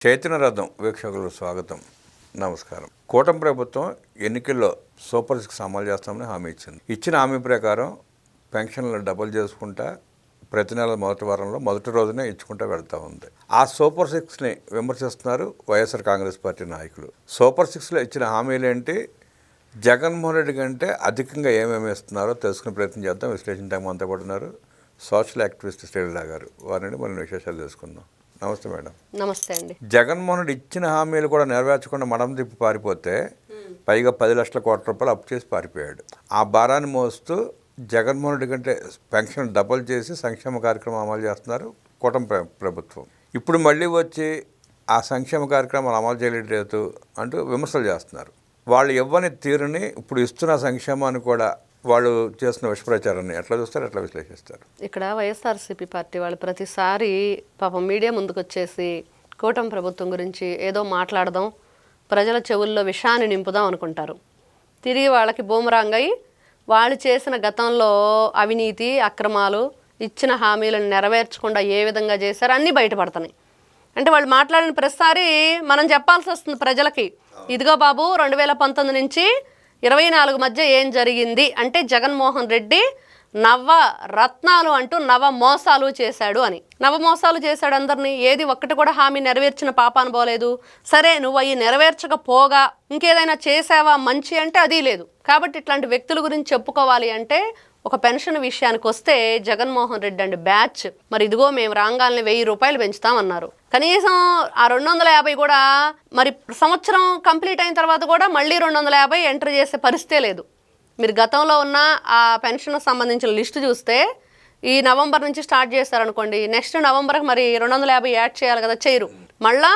చైతన్య రథం వీక్షకులకు స్వాగతం, నమస్కారం. కూటమి ప్రభుత్వం ఎన్నికల్లో సూపర్ 6 అమలు చేస్తామని హామీ ఇచ్చింది. ఇచ్చిన హామీ ప్రకారం పెన్షన్లు డబుల్ చేసుకుంటా ప్రతి నెల మొదటి వారంలో మొదటి రోజునే ఇచ్చుకుంటూ వెళ్తూ ఉంది. ఆ సూపర్ 6ని విమర్శిస్తున్నారు వైఎస్ఆర్ కాంగ్రెస్ పార్టీ నాయకులు. సూపర్ 6లో ఇచ్చిన హామీలు ఏంటి, జగన్మోహన్ రెడ్డి కంటే అధికంగా ఏమేమి ఇస్తున్నారో తెలుసుకునే ప్రయత్నం చేద్దాం. విశ్లేషణ టైం అంతా పడుతున్నారు సోషల్ యాక్టివిస్ట్ శ్రీలత గారు. వారిని మనం విశేషాలు తెలుసుకుందాం. నమస్తే మేడం. నమస్తే అండి. జగన్మోహన్ రెడ్డి ఇచ్చిన హామీలు కూడా నెరవేర్చకుండా మడం తిప్పి పారిపోతే పైగా 10 లక్షల కోట్ల రూపాయలు అప్పు చేసి పారిపోయాడు. ఆ భారాన్ని మోస్తూ జగన్మోహన్ రెడ్డి కంటే పెన్షన్ డబుల్ చేసి సంక్షేమ కార్యక్రమం అమలు చేస్తున్నారు కూటమి ప్రభుత్వం. ఇప్పుడు మళ్ళీ వచ్చి ఆ సంక్షేమ కార్యక్రమాలు అమలు చేయలేదు అంటూ విమర్శలు చేస్తున్నారు. వాళ్ళు ఇవ్వని తీరుని ఇప్పుడు ఇస్తున్న సంక్షేమాన్ని కూడా వాళ్ళు చేస్తున్న విషప్రచారాన్ని ఎట్లా చూస్తారు, ఎట్లా విశ్లేషిస్తారు? ఇక్కడ వైఎస్ఆర్సీపీ పార్టీ వాళ్ళు ప్రతిసారి పాపం మీడియా ముందుకు వచ్చేసి కూటమి ప్రభుత్వం గురించి ఏదో మాట్లాడదాం, ప్రజల చెవుల్లో విషాన్ని నింపుదాం అనుకుంటారు. తిరిగి వాళ్ళకి బూమరాంగ్ అయి వాళ్ళు చేసిన గతంలో అవినీతి అక్రమాలు, ఇచ్చిన హామీలను నెరవేర్చకుండా ఏ విధంగా చేశారో అన్నీ బయటపడుతున్నాయి. అంటే వాళ్ళు మాట్లాడిన ప్రతిసారి మనం చెప్పాల్సి వస్తుంది ప్రజలకి, ఇదిగో బాబు 2019 నుంచి 24 మధ్య ఏం జరిగింది అంటే జగన్మోహన్ రెడ్డి నవ రత్నాలు అంటూ నవ మోసాలు చేశాడు అని. నవ మోసాలు చేశాడు అందరినీ. ఏది ఒక్కటి కూడా హామీ నెరవేర్చిన పాపాను పోలేదు. సరే నువ్వు అవి నెరవేర్చకపోగా ఇంకేదైనా చేసావా మంచి అంటే అది లేదు. కాబట్టి ఇట్లాంటి వ్యక్తుల గురించి చెప్పుకోవాలి అంటే ఒక పెన్షన్ విషయానికి వస్తే జగన్మోహన్ రెడ్డి అండి బ్యాచ్ మరి ఇదిగో మేము రాంగాల్ని 1000 రూపాయలు పెంచుతామన్నారు. కనీసం ఆ 250 కూడా మరి సంవత్సరం కంప్లీట్ అయిన తర్వాత కూడా మళ్ళీ 250 ఎంటర్ చేసే పరిస్థితే లేదు. మీరు గతంలో ఉన్న ఆ పెన్షన్ సంబంధించిన లిస్టు చూస్తే ఈ నవంబర్ నుంచి స్టార్ట్ చేస్తారనుకోండి, నెక్స్ట్ నవంబర్కి మరి 250 యాడ్ చేయాలి కదా, చేయరు. మళ్ళా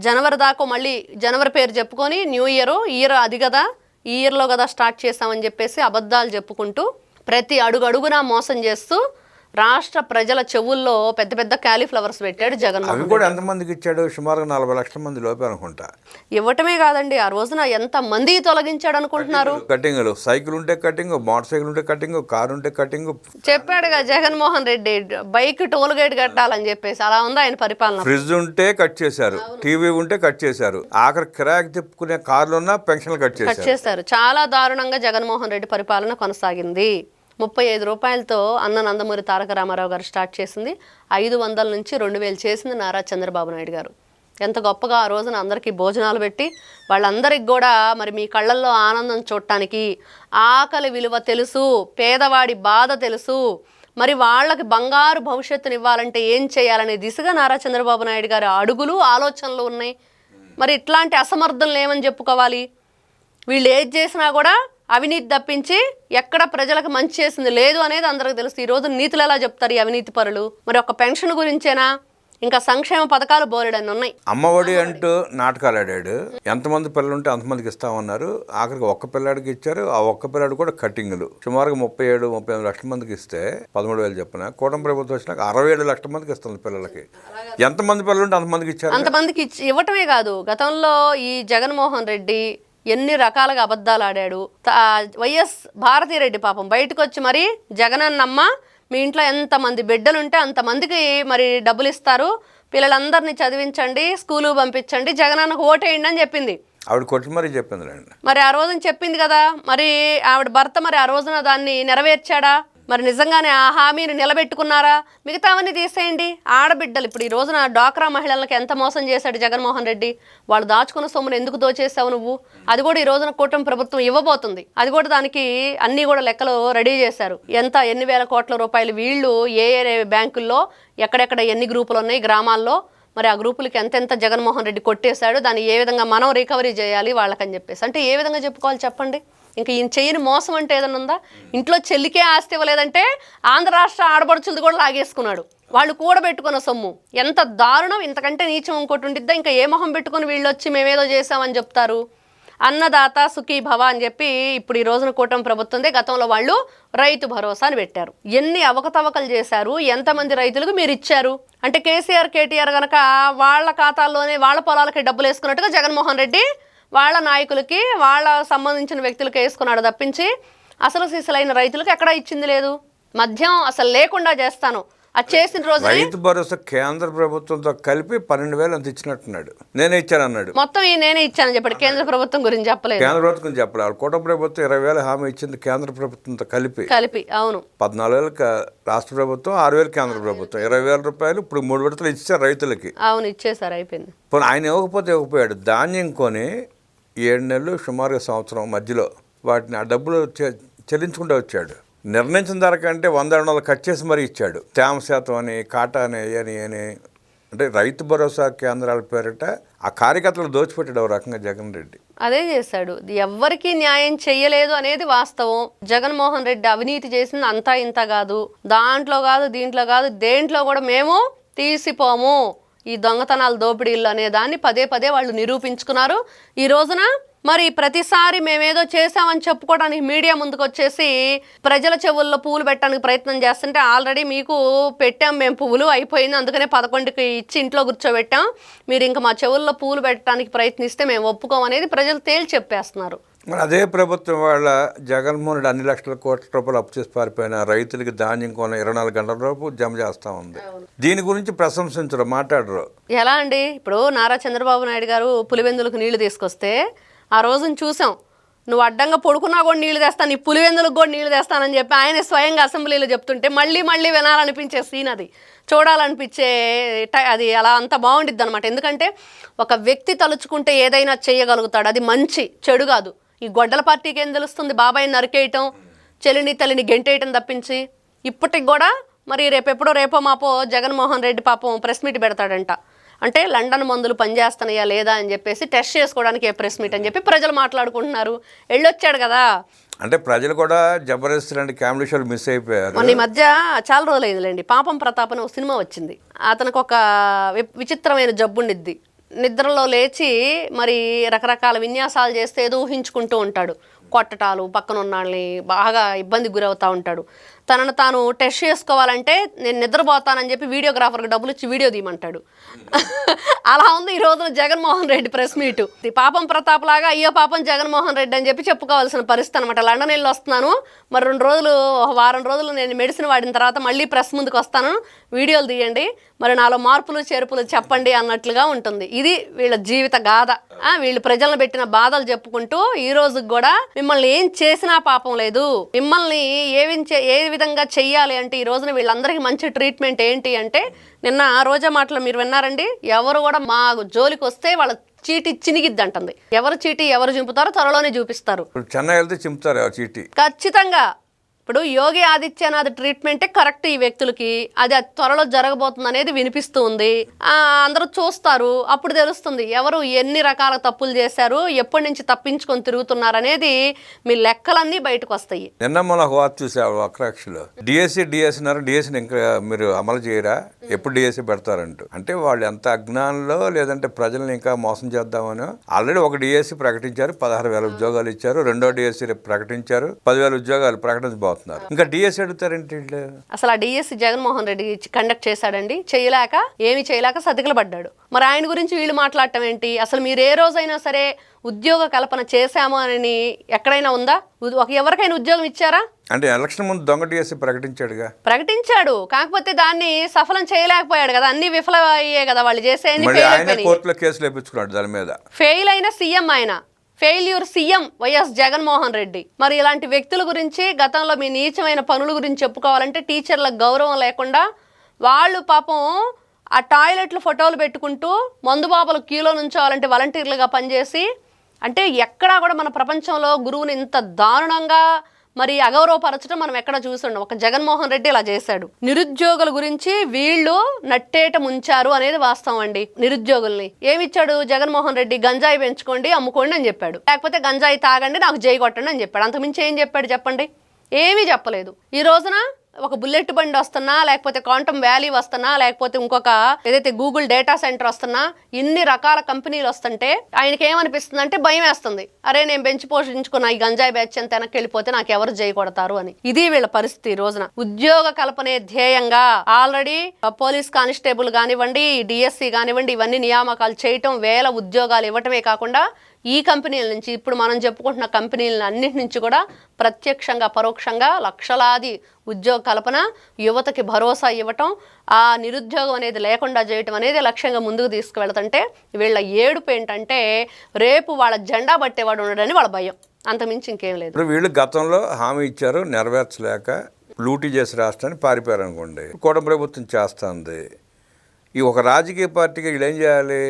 జనవరి దాకా మళ్ళీ జనవరి పేరు చెప్పుకొని న్యూ ఇయర్ అది కదా, ఈ ఇయర్లో కదా స్టార్ట్ చేస్తామని చెప్పేసి అబద్ధాలు చెప్పుకుంటూ ప్రతి అడుగునా మోసం చేస్తూ రాష్ట్ర ప్రజల చెవుల్లో పెద్ద పెద్ద క్యాలీఫ్లవర్స్ పెట్టాడు జగన్మోహన్ రెడ్డి. కూడా ఎంతమందికి ఇచ్చాడు? సుమారుగా 40 లక్షల మంది లోపే అనుకుంటా. ఇవ్వటమే కాదండి, ఆ రోజున ఎంత మంది తొలగించాడు అనుకుంటున్నారు. కటింగ్లు, సైకిల్ ఉంటే కటింగ్, మోటార్ సైకిల్ ఉంటే కటింగ్, కారు ఉంటే కటింగ్. చెప్పాడుగా Jaganmohan Reddy bike toll gate కట్టాలని చెప్పేసి. అలా ఉంది ఆయన పరిపాలన. ఫ్రిడ్జ్ ఉంటే కట్ చేశారు, టీవీ ఉంటే కట్ చేశారు, ఆఖరి కిరాయికి తిప్పుకునే కార్లు ఉన్నా పెన్షన్లు కట్ చేశారు. చాలా దారుణంగా జగన్మోహన్ రెడ్డి పరిపాలన కొనసాగింది. 35 రూపాయలతో అన్న నందమూరి తారక రామారావు గారు స్టార్ట్ చేసింది. 500 నుంచి 2000 చేసింది నారా చంద్రబాబు నాయుడు గారు. ఎంత గొప్పగా ఆ రోజున అందరికీ భోజనాలు పెట్టి వాళ్ళందరికి కూడా మరి మీ కళ్ళల్లో ఆనందం చూడటానికి ఆకలి విలువ తెలుసు, పేదవాడి బాధ తెలుసు, మరి వాళ్ళకి బంగారు భవిష్యత్తుని ఇవ్వాలంటే ఏం చేయాలనే దిశగా నారా చంద్రబాబు నాయుడు గారి అడుగులు ఆలోచనలు ఉన్నాయి. మరి ఇట్లాంటి అసమర్థులను ఏమని చెప్పుకోవాలి? వీళ్ళు ఏది చేసినా కూడా అవినీతి తప్పించి ఎక్కడ ప్రజలకు మంచి చేసింది లేదు అనేది అందరికి తెలుసు. ఈరోజు నీతులు ఎలా చెప్తారు ఈ అవినీతి పరులు? మరి ఒక పెన్షన్ గురించేనా, ఇంకా సంక్షేమ పథకాలు బోలెడన్ని ఉన్నాయి. అమ్మఒడి అంటూ నాటకాలు ఆడాడు. ఎంతమంది పిల్లలు ఉంటే అంతమందికి ఇస్తామన్నారు. ఆఖరికి ఒక్క పిల్లాడికి ఇచ్చారు. ఆ ఒక్క పిల్లాడు కూడా కట్టింగ్లు. సుమారుగా 37-38 లక్షల మందికి ఇస్తే 13,000 చెప్పిన కూటమి ప్రభుత్వం వచ్చినాక 67 లక్షల మందికి ఇస్తుంది పిల్లలకి. ఎంతమంది పిల్లలు ఉంటే అంతమందికి ఇచ్చారు. అంతమందికి ఇవ్వటమే కాదు, గతంలో ఈ జగన్మోహన్ రెడ్డి ఎన్ని రకాలుగా అబద్ధాలు ఆడాడు. వైఎస్ భారతీరెడ్డి పాపం బయటకు వచ్చి మరి జగనన్నమ్మ మీ ఇంట్లో ఎంతమంది బిడ్డలుంటే అంతమందికి మరి డబ్బులు ఇస్తారు, పిల్లలందరినీ చదివించండి, స్కూలు పంపించండి, జగనన్నకు ఓటేయండి అని చెప్పింది. ఆవిడ కొట్టి మరీ చెప్పింది. మరి ఆ రోజున చెప్పింది కదా, మరి ఆవిడ భర్త మరి ఆ రోజున దాన్ని నెరవేర్చాడా? మరి నిజంగానే ఆ హామీని నిలబెట్టుకున్నారా? మిగతావన్నీ తీసేయండి. ఆడబిడ్డలు ఇప్పుడు ఈ రోజున డ్వాక్రా మహిళలకు ఎంత మోసం చేశాడు జగన్మోహన్ రెడ్డి. వాళ్ళు దాచుకున్న సొమ్మును ఎందుకు దోచేసావు నువ్వు? అది కూడా ఈ రోజున కూటమి ప్రభుత్వం ఇవ్వబోతుంది. అది కూడా దానికి అన్నీ కూడా లెక్కలు రెడీ చేశారు. ఎన్ని వేల కోట్ల రూపాయలు వీళ్ళు ఏ బ్యాంకుల్లో ఎక్కడెక్కడ ఎన్ని గ్రూపులు ఉన్నాయి గ్రామాల్లో, మరి ఆ గ్రూపులకి ఎంతెంత జగన్మోహన్ రెడ్డి కొట్టేశాడు, దాన్ని ఏ విధంగా మనం రికవరీ చేయాలి వాళ్ళకని చెప్పేసి. అంటే ఏ విధంగా చెప్పుకోవాలి చెప్పండి? ఇంకా ఈయన చేయని మోసం అంటే ఏదైనా ఉందా? ఇంట్లో చెల్లికే ఆస్తి ఇవ్వలేదంటే ఆంధ్ర రాష్ట్ర ఆడపడుచులది కూడా లాగేసుకున్నాడు. వాళ్ళు కూడబెట్టుకున్న సొమ్ము ఎంత దారుణం! ఇంతకంటే నీచం ఇంకోటి ఉండిద్దా? ఇంకా ఏ మొహం పెట్టుకుని వీళ్ళు వచ్చి మేమేదో చేసామని చెప్తారు. అన్నదాత సుఖీ భవ అని చెప్పి ఇప్పుడు ఈ రోజున కూటమి ప్రభుత్వందే. గతంలో వాళ్ళు రైతు భరోసాని పెట్టారు. ఎన్ని అవకతవకలు చేశారు, ఎంతమంది రైతులకు మీరు ఇచ్చారు అంటే కేసీఆర్ కేటీఆర్ కనుక వాళ్ళ ఖాతాల్లోనే వాళ్ళ పొలాలకి డబ్బులు వేసుకున్నట్టుగా జగన్మోహన్ రెడ్డి వాళ్ళ నాయకులకి వాళ్ళ సంబంధించిన వ్యక్తులకి వేసుకున్నాడు తప్పించి అసలు సిసలైన రైతులకు ఎక్కడా ఇచ్చింది లేదు. మద్యం అసలు లేకుండా చేస్తాను, అది చేసిన రోజు రైతు భరోసా కేంద్ర ప్రభుత్వంతో కలిపి 12,000 అంత ఇచ్చినట్టున్నాడు. నేనే ఇచ్చానన్నాడు. మొత్తం నేనే ఇచ్చానని చెప్పాడు. కేంద్ర ప్రభుత్వం గురించి చెప్పలేదు. కేంద్ర ప్రభుత్వం చెప్పలేదు. కూటమి ప్రభుత్వం 20,000 హామీ ఇచ్చింది కేంద్ర ప్రభుత్వంతో కలిపి. అవును, 14,000 రాష్ట్ర ప్రభుత్వం, 6,000 కేంద్ర ప్రభుత్వం, 20,000 రూపాయలు ఇప్పుడు 3 విడతలు ఇచ్చారు రైతులకి. అవును, ఇచ్చేసారు, అయిపోయింది. పోనీ ఆయన ఇవ్వకపోయాడు. ధాన్యం కొని 7 నెలలు సుమారుగా సంవత్సరం మధ్యలో వాటిని ఆ డబ్బులు చెల్లించుకుంటూ వచ్చాడు. నిర్ణయించిన ధర కంటే 100-200 కట్ చేసి మరీ ఇచ్చాడు. తేమ శాతం అని, కాటా అని, అని అంటే రైతు భరోసా కేంద్రాల పేరిట ఆ కార్యకర్తలు దోచిపెట్టాడు ఒక రకంగా జగన్ రెడ్డి. అదే చేశాడు. ఎవ్వరికీ న్యాయం చెయ్యలేదు అనేది వాస్తవం. జగన్మోహన్ రెడ్డి అవినీతి చేసింది అంతా ఇంత కాదు, దాంట్లో కాదు, దీంట్లో కాదు, దేంట్లో కూడా మేము తీసిపోము ఈ దొంగతనాలు, దోపిడీలు అనే దాన్ని పదే పదే వాళ్ళు నిరూపించుకున్నారు. ఈ రోజున మరి ప్రతిసారి మేమేదో చేసామని చెప్పుకోవడానికి మీడియా ముందుకు వచ్చేసి ప్రజల చెవుల్లో పువ్వులు పెట్టడానికి ప్రయత్నం చేస్తుంటే, ఆల్రెడీ మీకు పెట్టాం మేము పువ్వులు, అయిపోయింది, అందుకనే 11కి ఇచ్చి ఇంట్లో కూర్చోబెట్టాం, మీరు ఇంకా మా చెవుల్లో పువ్వులు పెట్టడానికి ప్రయత్నిస్తే మేము ఒప్పుకోమనేది ప్రజలు తేల్చి చెప్పేస్తున్నారు. మరి అదే ప్రభుత్వం వాళ్ళ జగన్మోహన్ రెడ్డి అన్ని లక్షల కోట్ల రూపాయలు అప్పు చేసి పారిపోయిన రైతులకి ధాన్యం కొన 24 గంటల రూపు జమ చేస్తూ ఉంది. దీని గురించి ప్రశంసించరు, మాట్లాడరు. ఎలా అండి? ఇప్పుడు నారా చంద్రబాబు నాయుడు గారు పులివెందులకు నీళ్లు తీసుకొస్తే ఆ రోజున చూసాం, నువ్వు అడ్డంగా పడుకున్నా కూడా నీళ్లు తెస్తాను, నీ పులివెందులకు కూడా నీళ్లు తెస్తానని చెప్పి ఆయన స్వయంగా అసెంబ్లీలో చెప్తుంటే మళ్ళీ వినాలనిపించే సీన్ అది, చూడాలనిపించే అది అలా అంత బాగుండిద్ది అనమాట. ఎందుకంటే ఒక వ్యక్తి తలుచుకుంటే ఏదైనా చేయగలుగుతాడు, అది మంచి చెడు కాదు. ఈ గొడ్డల పార్టీకి ఏం తెలుస్తుంది? బాబాయిని నరికేయటం, చెల్లిని తల్లిని గెంటేయటం తప్పించి. ఇప్పటికి కూడా మరి రేపో మాపో జగన్మోహన్ రెడ్డి పాపం ప్రెస్ మీట్ పెడతాడంట. అంటే లండన్ మందులు పనిచేస్తున్నాయా లేదా అని చెప్పేసి టెస్ట్ చేసుకోవడానికి ఏ ప్రెస్ మీట్ అని చెప్పి ప్రజలు మాట్లాడుకుంటున్నారు. వెళ్ళొచ్చాడు కదా. అంటే ప్రజలు కూడా జబర్దస్త్ లాంటి కామెడీ షోలు మిస్ అయిపోయారు. మొన్న ఈ మధ్య చాలా రోజులు అయిందిలేండి, పాపం ప్రతాప్ అని ఒక సినిమా వచ్చింది. అతనికి ఒక విచిత్రమైన జబ్బు ఉండిద్ది. నిద్రలో లేచి మరి రకరకాల విన్యాసాలు చేస్తే ఏదో ఊహించుకుంటూ ఉంటాడు. కొట్టటాలు, పక్కన ఉన్న వాళ్ళని బాగా ఇబ్బందికి గురవుతూ ఉంటాడు. తనను తాను టెస్ట్ చేసుకోవాలంటే నేను నిద్రపోతానని చెప్పి వీడియోగ్రాఫర్కి డబ్బులు ఇచ్చి వీడియో తీయమంటాడు. అలా ఉంది ఈ రోజున జగన్మోహన్ రెడ్డి ప్రెస్ మీటు. పాపం ప్రతాప్ లాగా అయ్యో పాపం జగన్మోహన్ రెడ్డి అని చెప్పి చెప్పుకోవాల్సిన పరిస్థితి అనమాట. లండన్ వెళ్ళి వస్తున్నాను, మరి 2 రోజులు, వారం రోజులు నేను మెడిసిన్ వాడిన తర్వాత మళ్ళీ ప్రెస్ ముందుకు వస్తాను, వీడియోలు తీయండి, మరి నాలో మార్పులు చేర్పులు చెప్పండి అన్నట్లుగా ఉంటుంది. ఇది వీళ్ళ జీవిత గాథ. వీళ్ళు ప్రజలను పెట్టిన బాధలు చెప్పుకుంటూ ఈ రోజుకి కూడా మిమ్మల్ని ఏం చేసినా పాపం లేదు, మిమ్మల్ని ఏ విధంగా చెయ్యాలి అంటే ఈ రోజున వీళ్ళందరికీ మంచి ట్రీట్మెంట్ ఏంటి అంటే, నిన్న రోజా మాటలు మీరు విన్నారండి, ఎవరు కూడా మా జోలికి వస్తే వాళ్ళ చీటీ చినిగిద్ది అంటుంది. ఎవరు చీటీ ఎవరు చింపుతారో త్వరలోనే చూపిస్తారు. చెన్నై వెళ్తే చింపుతారు చీటీ ఖచ్చితంగా. ఇప్పుడు యోగి ఆదిత్యనాథ్ ట్రీట్మెంటే కరెక్ట్ ఈ వ్యక్తులకి, అది త్వరలో జరగబోతుంది అనేది వినిపిస్తూ ఉంది. అందరూ చూస్తారు, అప్పుడు తెలుస్తుంది ఎవరు ఎన్ని రకాల తప్పులు చేశారు, ఎప్పటి నుంచి తప్పించుకొని తిరుగుతున్నారు అనేది మీ లెక్కలన్నీ బయటకు వస్తాయి. నిన్న మన వార్త చూసావు అక్రాక్షలో డిఎస్సీని ఇంకా మీరు అమలు చేయరా, ఎప్పుడు డిఎస్సీ పెడతారంటూ. అంటే వాళ్ళు ఎంత అజ్ఞానంలో, లేదంటే ప్రజల్ని ఇంకా మోసం చేద్దామని. ఆల్రెడీ ఒక డిఎస్సీ ప్రకటించారు, 16,000 ఉద్యోగాలు ఇచ్చారు. రెండో డిఎస్సీ ప్రకటించారు, 10,000 ఉద్యోగాలు ప్రకటించబోతున్నారు. ఇంకా డిఎస్సీ అడుగుతారేంటి? అసలు ఆ డిఎస్సీ జగన్మోహన్ రెడ్డి కండక్ట్ చేశాడండి, ఏమి చేయలేక సతికిల పడ్డాడు. మరి ఆయన గురించి వీళ్ళు మాట్లాడటం ఏంటి? అసలు మీరు ఏ రోజైనా సరే ఉద్యోగ కల్పన చేశాము అని ఎక్కడైనా ఉందా? ఎవరికైనా ఉద్యోగం ఇచ్చారా? అంటే ఎలక్షన్ ముందు దొంగ డిఎస్సీ ప్రకటించాడు, కాకపోతే దాన్ని సఫలం చేయలేకపోయాడు కదా. అన్ని విఫలం అయ్యే కదా వాళ్ళు చేసేది. కోర్టులో కేసులు వేయించుకున్నాడు దాని మీద. ఫెయిల్ అయిన సీఎం ఆయన, failure CM YS Jaganmohan Reddy. మరి ఇలాంటి వ్యక్తుల గురించి, గతంలో మీ నీచమైన పనుల గురించి చెప్పుకోవాలంటే టీచర్లకు గౌరవం లేకుండా వాళ్ళు పాపం ఆ టాయిలెట్లు ఫోటోలు పెట్టుకుంటూ మందుబాబులు క్యూలో నుంచోవాలంటే వాలంటీర్లుగా పనిచేసి, అంటే ఎక్కడా కూడా మన ప్రపంచంలో గురువుని ఇంత దారుణంగా మరి అగౌరవపరచడం మనం ఎక్కడ చూస్తుండం. ఒక జగన్మోహన్ రెడ్డి ఇలా చేశాడు. నిరుద్యోగుల గురించి వీళ్ళు నట్టేట ముంచారు అనేది వాస్తవం అండి. నిరుద్యోగుల్ని ఏమిచ్చాడు జగన్మోహన్ రెడ్డి? గంజాయి పెంచుకోండి, అమ్ముకోండి అని చెప్పాడు. లేకపోతే గంజాయి తాగండి, నాకు జై కొట్టండి అని చెప్పాడు. అంతకుమించి ఏం చెప్పాడు చెప్పండి? ఏమీ చెప్పలేదు. ఈ రోజున ఒక బుల్లెట్ బండి వస్తున్నా, లేకపోతే క్వాంటమ్ వ్యాలీ వస్తున్నా, లేకపోతే ఇంకొక ఏదైతే గూగుల్ డేటా సెంటర్ వస్తున్నా, ఇన్ని రకాల కంపెనీలు వస్తుంటే ఆయనకి ఏమనిపిస్తుంది అంటే భయం వేస్తుంది. అరే నేను పెంచి పోషించుకున్న ఈ గంజాయి బ్యాచ్ అంత వెనక్కి వెళ్ళిపోతే నాకు ఎవరు జై కొడతారు అని. ఇది వీళ్ళ పరిస్థితి. ఈ రోజున ఉద్యోగ కల్పనే ధ్యేయంగా ఆల్రెడీ పోలీస్ కానిస్టేబుల్ కానివ్వండి, డిఎస్సి కానివ్వండి, ఇవన్నీ నియామకాలు చేయటం, 1000 ఉద్యోగాలు ఇవ్వటమే కాకుండా ఈ కంపెనీల నుంచి, ఇప్పుడు మనం చెప్పుకుంటున్న కంపెనీల అన్నిటి నుంచి కూడా ప్రత్యక్షంగా పరోక్షంగా లక్షలాది ఉద్యోగ కల్పన, యువతకి భరోసా ఇవ్వటం, ఆ నిరుద్యోగం అనేది లేకుండా చేయటం అనేది లక్ష్యంగా ముందుకు తీసుకువెళ్తుంటే వీళ్ళ ఏడుపు ఏంటంటే రేపు వాళ్ళ జెండా పట్టేవాడు ఉండడని వాళ్ళ భయం, అంతమించి ఇంకేం లేదు. ఇప్పుడు వీళ్ళు గతంలో హామీ ఇచ్చారు, నెరవేర్చలేక లూటీ చేసి రాష్ట్రాన్ని పారిపోయారు అనుకోండి. కూటమి ప్రభుత్వం చేస్తుంది. ఈ ఒక రాజకీయ పార్టీకి వీళ్ళు ఏం చేయాలి?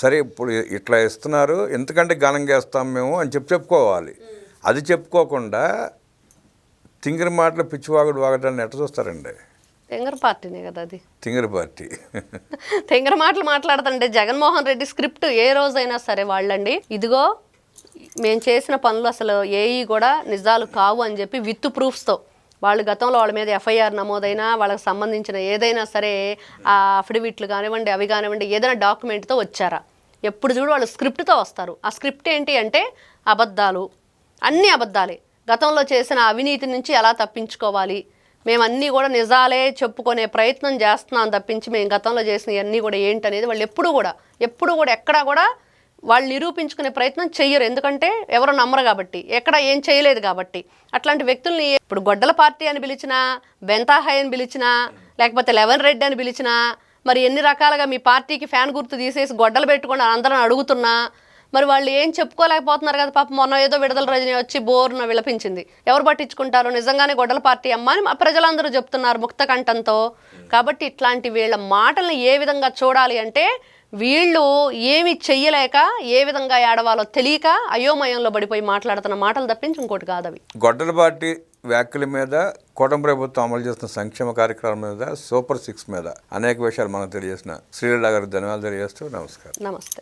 సరే ఇప్పుడు ఇట్లా ఇస్తున్నారు, ఎంతకంటే ఘనంగా ఇస్తాం మేము అని చెప్పుకోవాలి. అది చెప్పుకోకుండా తింగరి మాటలు పిచ్చివాగుడు వాగడాన్ని ఎట్లా చూస్తారండి? తెంగర పార్టీనే కదా అది, తింగరి పార్టీ. తెంగర మాటలు మాట్లాడుతుంటే జగన్మోహన్ రెడ్డి స్క్రిప్ట్ ఏ రోజైనా సరే వాళ్ళండి, ఇదిగో మేము చేసిన పనులు అసలు ఏవి కూడా నిజాలు కావు అని చెప్పి విత్ ప్రూఫ్స్తో వాళ్ళు గతంలో వాళ్ళ మీద ఎఫ్ఐఆర్ నమోదైనా వాళ్ళకి సంబంధించిన ఏదైనా సరే ఆ అఫిడవిట్లు కానివ్వండి, అవి కానివ్వండి, ఏదైనా డాక్యుమెంట్తో వచ్చారా? ఎప్పుడు చూడు వాళ్ళు స్క్రిప్ట్తో వస్తారు. ఆ స్క్రిప్ట్ ఏంటి అంటే అబద్ధాలు, అన్నీ అబద్ధాలే. గతంలో చేసిన అవినీతి నుంచి ఎలా తప్పించుకోవాలి, మేము అన్నీ కూడా నిజాలే చెప్పుకునే ప్రయత్నం చేస్తున్నాం తప్పించి మేము గతంలో చేసిన ఇవన్నీ కూడా ఏంటనేది వాళ్ళు ఎప్పుడు కూడా ఎక్కడా కూడా వాళ్ళు నిరూపించుకునే ప్రయత్నం చెయ్యరు. ఎందుకంటే ఎవరు నమ్మరు కాబట్టి, ఎక్కడ ఏం చేయలేదు కాబట్టి. అట్లాంటి వ్యక్తుల్ని ఇప్పుడు గొడ్డల పార్టీ అని పిలిచినా, బెంతాహాయ్ అని పిలిచినా, లేకపోతే లెవెన్ రెడ్డి అని పిలిచినా, మరి ఎన్ని రకాలుగా మీ పార్టీకి ఫ్యాన్ గుర్తు తీసేసి గొడ్డలు పెట్టుకొని అందరం అడుగుతున్నా మరి వాళ్ళు ఏం చెప్పుకోలేకపోతున్నారు కదా. పాపం మొన్న ఏదో విడుదల రజని వచ్చి బోర్న విలపించింది. ఎవరు పట్టించుకుంటారు? నిజంగానే గొడ్డల పార్టీ అమ్మ అని ప్రజలందరూ చెప్తున్నారు ముక్త కంఠంతో. కాబట్టి ఇట్లాంటి వీళ్ళ మాటల్ని ఏ విధంగా చూడాలి అంటే వీళ్ళు ఏమి చెయ్యలేక ఏ విధంగా ఏడవాలో తెలియక అయోమయంలో పడిపోయి మాట్లాడుతున్న మాటలు తప్పించి ఇంకోటి కాదు అవి. గొడ్డల పార్టీ వ్యాఖ్యల మీద, కూటమి ప్రభుత్వం అమలు చేస్తున్న సంక్షేమ కార్యక్రమం మీద, సూపర్ 6 మీద అనేక విషయాలు మనకు తెలియజేసిన శ్రీలీల గారికి ధన్యవాదాలు తెలియజేస్తూ నమస్కారం. నమస్తే.